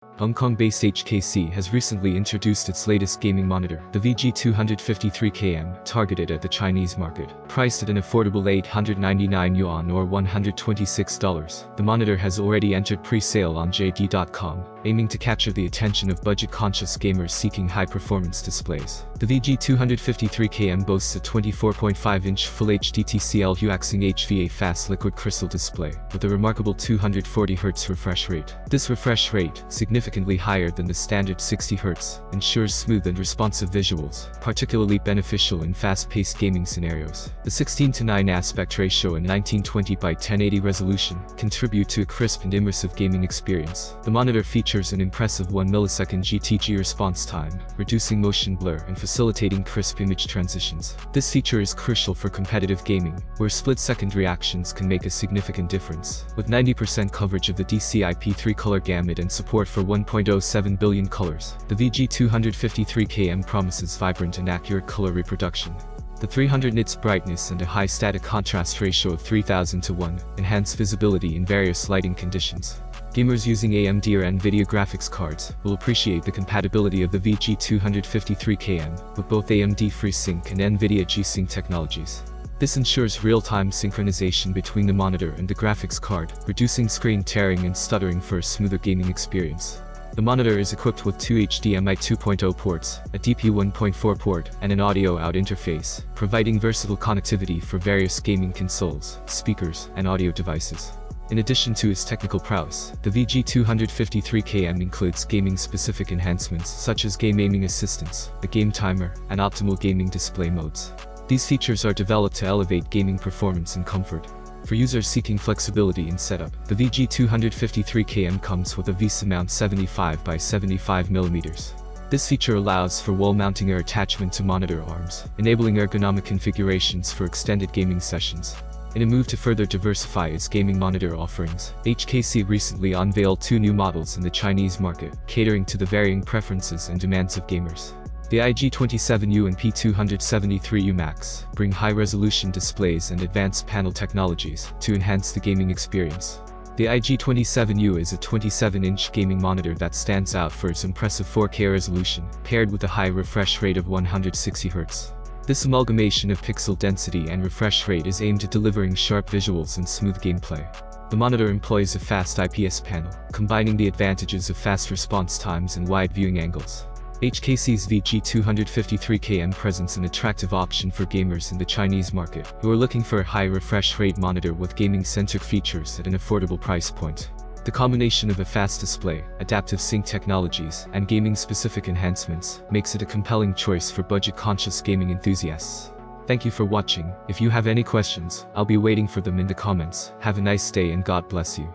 Hong Kong-based HKC has recently introduced its latest gaming monitor, the VG253KM, targeted at the Chinese market. Priced at an affordable 899 yuan or $126, the monitor has already entered pre-sale on JD.com, aiming to capture the attention of budget-conscious gamers seeking high-performance displays. The VG253KM boasts a 24.5-inch Full HD TCL Huaxing HVA fast liquid crystal display, with a remarkable 240Hz refresh rate. This refresh rate, significantly higher than the standard 60Hz, ensures smooth and responsive visuals, particularly beneficial in fast-paced gaming scenarios. The 16:9 aspect ratio and 1920 by 1080 resolution contribute to a crisp and immersive gaming experience. The monitor features an impressive 1 millisecond GTG response time, reducing motion blur and facilitating crisp image transitions. This feature is crucial for competitive gaming, where split-second reactions can make a significant difference. With 90% coverage of the DCI-P3 color gamut and support for 1.07 billion colors, the VG253KM promises vibrant and accurate color reproduction. The 300 nits brightness and a high static contrast ratio of 3000:1 enhance visibility in various lighting conditions. Gamers using AMD or NVIDIA graphics cards will appreciate the compatibility of the VG253KM with both AMD FreeSync and NVIDIA G-Sync technologies. This ensures real-time synchronization between the monitor and the graphics card, reducing screen tearing and stuttering for a smoother gaming experience. The monitor is equipped with two HDMI 2.0 ports, a DP 1.4 port, and an audio out interface, providing versatile connectivity for various gaming consoles, speakers, and audio devices. In addition to its technical prowess, the VG253KM includes gaming-specific enhancements such as game aiming assistance, a game timer, and optimal gaming display modes. These features are developed to elevate gaming performance and comfort. For users seeking flexibility in setup, the VG253KM comes with a VESA mount 75 by 75mm. This feature allows for wall mounting or attachment to monitor arms, enabling ergonomic configurations for extended gaming sessions. In a move to further diversify its gaming monitor offerings, HKC recently unveiled two new models in the Chinese market, catering to the varying preferences and demands of gamers. The IG27U and P273U Max bring high-resolution displays and advanced panel technologies to enhance the gaming experience. The IG27U is a 27-inch gaming monitor that stands out for its impressive 4K resolution, paired with a high refresh rate of 160Hz. This amalgamation of pixel density and refresh rate is aimed at delivering sharp visuals and smooth gameplay. The monitor employs a fast IPS panel, combining the advantages of fast response times and wide viewing angles. HKC's VG253KM presents an attractive option for gamers in the Chinese market who are looking for a high refresh rate monitor with gaming-centric features at an affordable price point. The combination of a fast display, adaptive sync technologies, and gaming-specific enhancements makes it a compelling choice for budget-conscious gaming enthusiasts. Thank you for watching. If you have any questions, I'll be waiting for them in the comments. Have a nice day and God bless you.